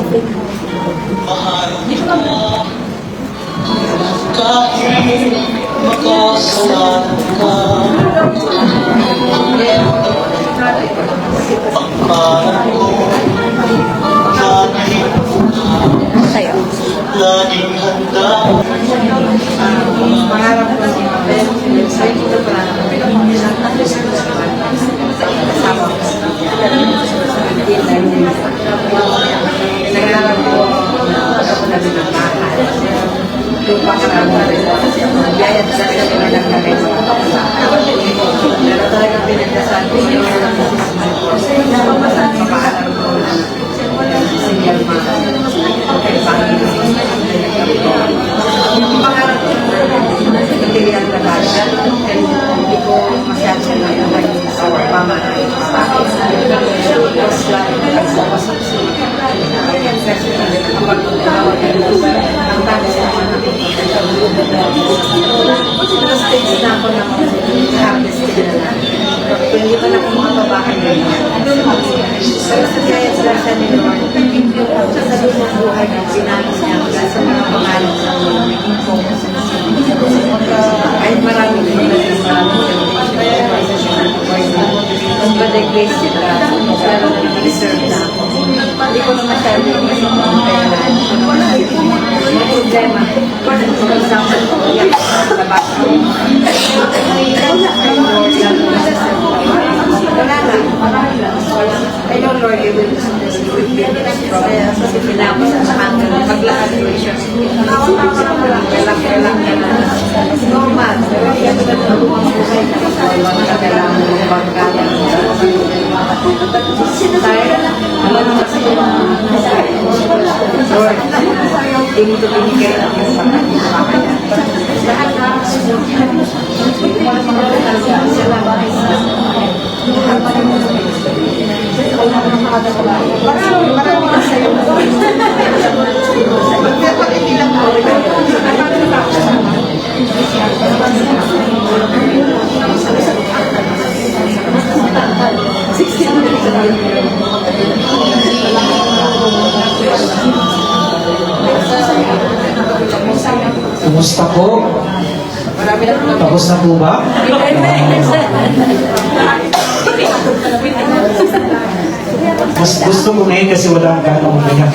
Mahal kita kahit makasalanan ka. Pagpalang ko laging handa. Pangarap ko sa ito pa kasama ko sa nag-aaral ko ako na binabahal yung pasarang biyaya sa kanila ng kagay pero talagang pinagdasal ko yung mapaalam ko single ma yung pangarap ko hindi ang nagagawa hindi ko masyado na sa pamanayin stage na ako ng harvest na hindi pa na ako makababahan pero sa kaya sila siya ni Lord sa lumang buhay ng pinalis niya dahil sa mga pangalan sa naging focus kahit marami din ang baday grace nila lalo na nag-reserve na ako hindi ko na masyado yung kailangan hindi ko na masyado yung problema for example labas ko I know Lord you will with me in this process kasi pinapos ang hanggang maglakad ko siya kailang normal pero yan ba na lumang buhay na kailangan mo magkaya alam mo kasi Lord hindi ko binigay ang yung pagkakita lahat na marami na sa'yo Kumusta po? Tapos na po ba? Mas gusto ko ngayon kasi wala ang gano'ng umiyak.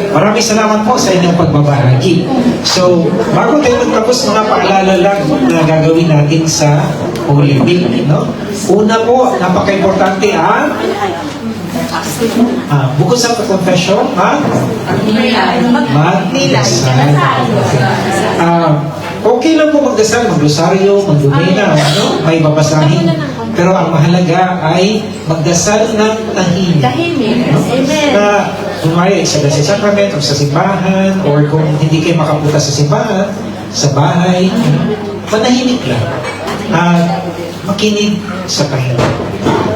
Maraming salamat po sa inyong pagbabahagi. So, bago tayo magtapos, mga paalala lang na gagawin natin sa Holy Week. No? Una po, napaka-importante ang bukod sa confession, magdasal. Okay lang po magdasal, maglosaryo, magdumena, may babasahin. Pero ang mahalaga ay magdasal ng tahimik. Na kumaya sa sacrament o sa simbahan, or kung hindi kayo makapunta sa simbahan, sa bahay, manahimik lang. Makinig sa Panginoon.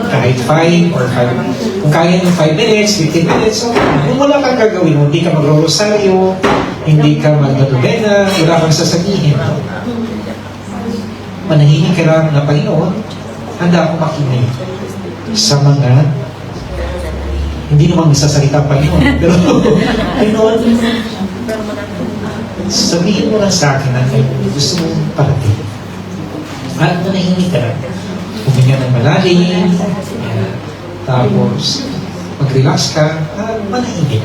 Kahit 5 or 5. Kung kaya ng 5 minutes, 15 minutes, so, kung wala kang gagawin mo, hindi ka magro-rosaryo, hindi ka magdadubena, wala kang sasabihin. Manahimik ka lang na Panginoon, handa ako makinig sa mga hindi naman magsasalita ang Panginoon. Pero, Panginoon, sabihin mo lang sa akin na gusto mong parating. At manahimik ka lang. Huminga ng malalim, tapos mag-relax ka, manahimik.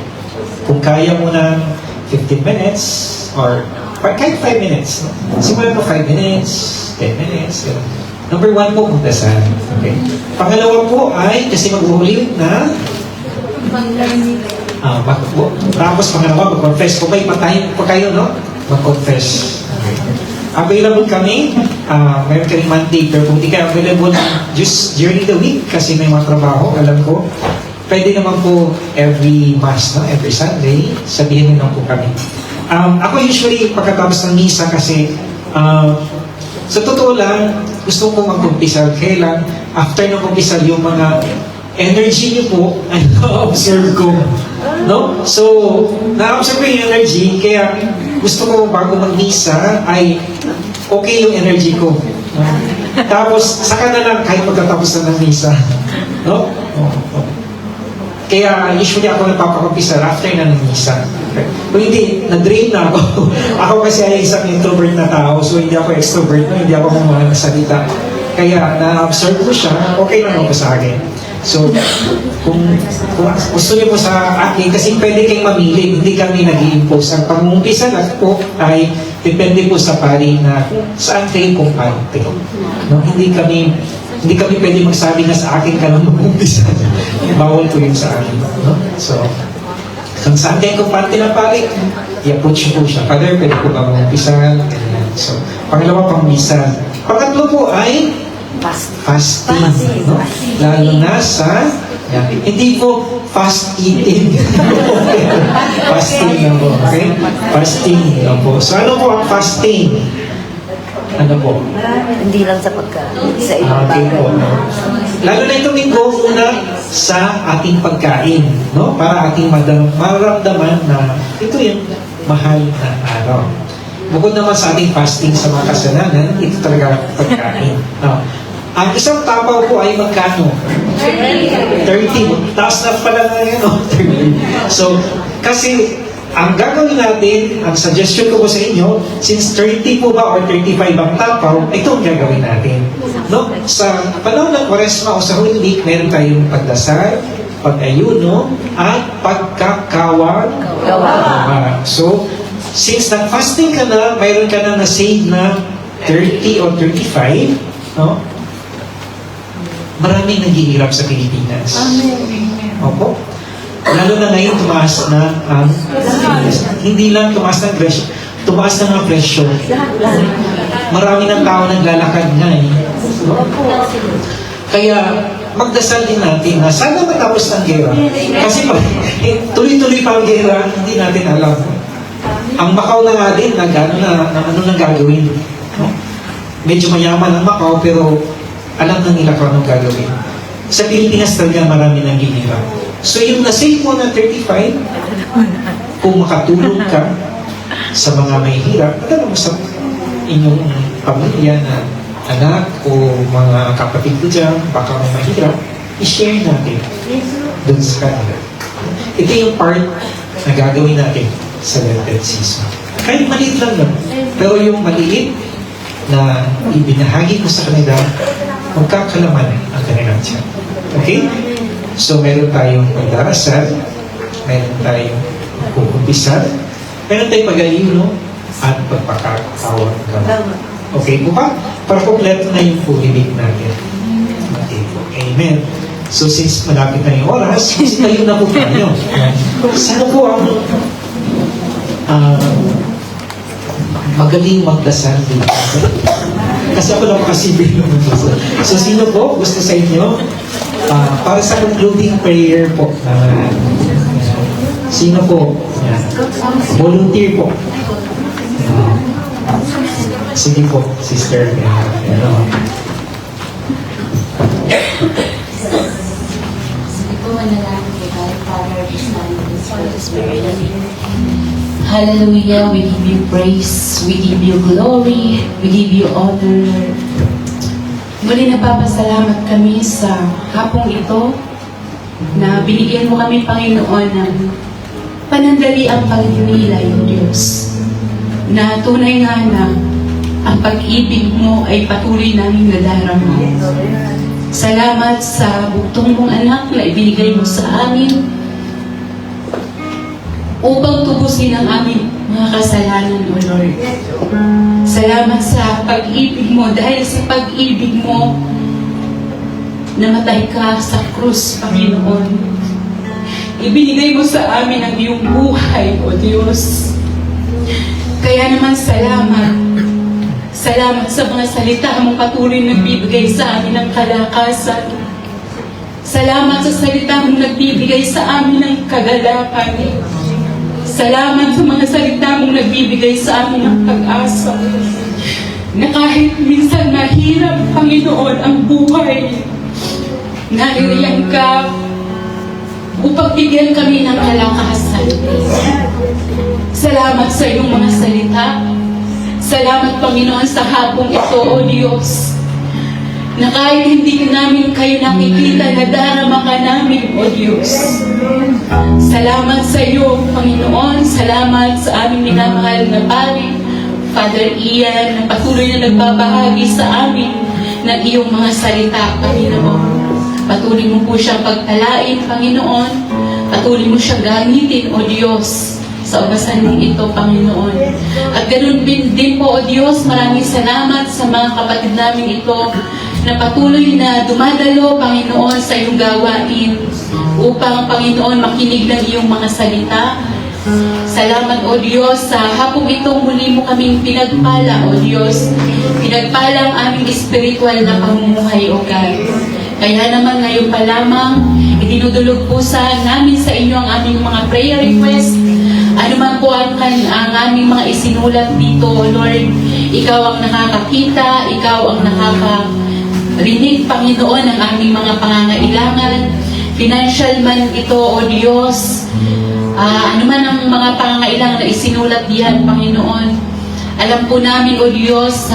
Kung kaya mo ng 15 minutes, or kahit 5 minutes, simulan mo 5 minutes, 10 minutes, Number 1 po, magdasal. Okay? Pangalawa po ay, kasi mag-uulit na bakit po? Tapos pangalawa, mag-confess. Kung may patayin po kayo, no? Mag-confess. Okay. Available kami. Mayroon kaming Monday, pero kung di kayo available just during the week, kasi may mga trabaho, alam ko, pwede naman po every Mass, no? Every Sunday, sabihin nyo lang po kami. Ako usually, pagkatapos ng misa, kasi sa totoo lang, gusto ko mag-kumpisal. Kailan, after ng kumpisal, yung mga energy niyo po, ay na-observe ko. No? So, na-observe ko yung energy, kaya gusto ko bago mag-misa, ay okay yung energy ko. Tapos, saka na lang, kahit magtatapos na ng misa. No? Kaya usually ako nagpapakumpisal after na ng misa. Kung hindi, na-drain na ako. Ako kasi ay isang introvert na tao, so hindi ako extrovert, no? Hindi ako salita. Kaya na-absorb ko siya, okay lang ako sa akin. So, kung gusto niyo po sa akin, kasi pwede kayong mamili, hindi kami nag-i-impose. Ang pag-uumpisa lang po ay depende po sa pari na saan kayo kumpante. No? Hindi kami pwede magsabi na sa akin ka lang mag-umpisa. Bawal po yun sa akin. No? So, kung saan kayo kumpante na pari, i-approach po siya. Father, pwede po ba mag-umpisa? So, pangalawa, pang-misa. Pangatlo po ay fasting. No? Lalo na sa hindi po fast eating. Fasting lang po. Okay? Fasting lang po. So ano po ang fasting? Ano po? Hindi lang sa pagkain, sa ibang Okay bagay. po. Lalo na itong linggo muna sa ating pagkain. No? Para ating maramdaman na ito yung mahal na araw. Bukod naman sa ating fasting sa mga kasalanan, ito talaga pagkain. No? Ang isang tapaw po ay magkano? 30. Taas na pala na yun. No? 30. So, kasi ang gagawin natin, ang suggestion ko po sa inyo, since 30 po ba or 35 ang tapaw, ito ang gagawin natin. No? Sa panahon ng Kwaresma o sa Holy Week, meron tayong pagdasal, pag-ayuno, at pagkakawa. So, since nag-fasting ka na, mayroon ka na na-save na 30 or 35, no? Maraming naghihirap sa Pilipinas. Opo. Lalo na ngayon, tumaas na ang hindi lang tumaas ng presyo, tumaas na ang presyo. Marami ng tao naglalakad nga eh. Kaya, magdasal din natin na sana matapos ng gera. Kasi tuloy-tuloy pa ang gera, hindi natin alam. Ang Macau na nga din, ano nang gagawin. No? Medyo mayaman ang Macau, pero alam na nila kung anong gagawin. Sa Pilipinas talaga marami nang ginira. So yung na-save mo na 35, kung makatulong ka sa mga may hirap, alam mo sa inyong pamilya na anak o mga kapatid ko dyan, baka may mahirap, i-share natin dun sa kanila. Ito yung part na gagawin natin sa Lenten season. Kahit maliit lang lang. Pero yung maliit na ibinahagi ko sa kanila, magkakalaman ang kanilang tiyan. Okay? So, meron tayong pagdarasal, meron tayong pag-umpisa, meron tayong pag-ayuno, at pagpakakawag ka. Okay po ba? Para kompleto na yung pulibig natin. Okay po. Amen. So, since malapit na yung oras, tayo na po tayo. Sana po ang magaling magdasal dito. Kasi ako lang makasibil ng magdasal. So, sino po gusto sa inyo? Para sa concluding prayer po. Sino po? Volunteer po. Sige po, sister. Hallelujah, we give you praise, we give you glory, we give you honor. Muli nagpapasalamat kami sa hapong ito na binigyan mo kami, Panginoon, ng panandaliang pagninilay, O Diyos, na tunay nga na ang pag-ibig mo ay patuloy namin nadarama. Salamat sa bugtong mong anak na ibinigay mo sa amin upang tubusin ang aming mga kasalanan, O Lord. Salamat sa pag-ibig mo, dahil sa pag-ibig mo, namatay ka sa krus, Panginoon. Ibinigay mo sa amin ang iyong buhay, O Diyos. Kaya naman salamat. Salamat sa mga salita mong patuloy nagbibigay sa amin ng kalakasan. Salamat sa salita mong nagbibigay sa amin ng kagalakan. Salamat sa mga salita mong nagbibigay sa amin ng pag-asa. Na kahit minsan mahirap, Panginoon, ang buhay, naririyan ka upang bigyan kami ng kalakasan. Salamat sa iyong mga salita. Salamat, Panginoon, sa hapong ito, O Diyos, na kahit hindi namin kayo nakikita na darama ka namin, O Diyos. Salamat sa iyo, Panginoon. Salamat sa aming minamahal na pari, Father Ian, na patuloy na nagbabahagi sa amin ng iyong mga salita, Panginoon. Patuloy mo po siyang pagtalain, Panginoon. Patuloy mo siyang gamitin, O Diyos, sa obasan ito, Panginoon. At ganoon din po, O Diyos, maraming salamat sa mga kapatid namin ito na patuloy na dumadalo, Panginoon, sa iyong gawain upang, Panginoon, makinig ng iyong mga salita. Salamat, O Diyos, sa hapong ito muli mo kaming pinagpala, O Diyos. Pinagpala ang aming espiritual na pamumuhay, O God. Kaya naman ngayon pa lamang, itinudulog po namin sa inyo ang aming mga prayer request. Ano man po ang aming mga isinulat dito, Lord, ikaw ang nakakakita, ikaw ang nakakarinig, Panginoon, ang aming mga pangangailangan. Financial man ito, O Diyos. Ano man ang mga pangangailangan na isinulat diyan, Panginoon. Alam po namin, O Diyos,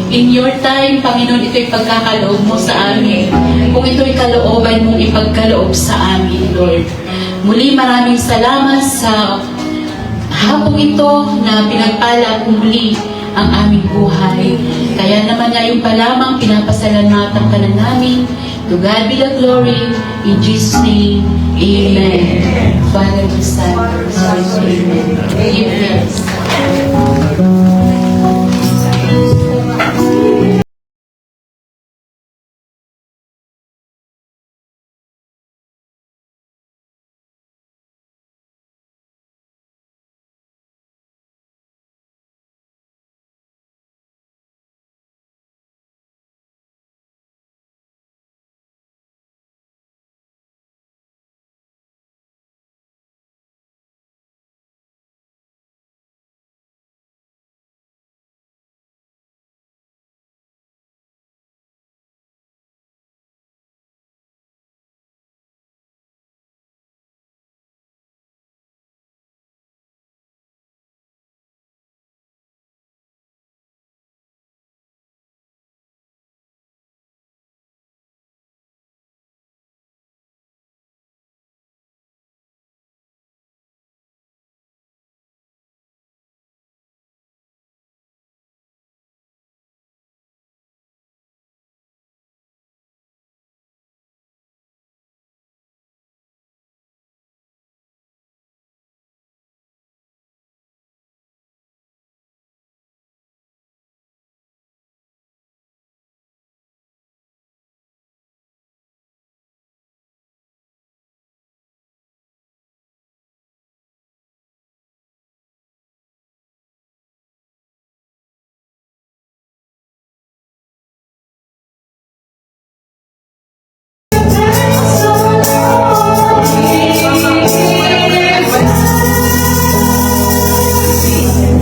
in your time, Panginoon, ito'y pagkakaloob mo sa amin. Kung ito'y kalooban mong ipagkaloob sa amin, Lord. Muli maraming salamat sa hapong ito na pinagpala muli ang aming buhay. Kaya naman ngayon pa lamang pinapasalamatan ka na namin. To God be the glory. In Jesus' name, Amen. Father, the Son, the Holy Spirit. Amen.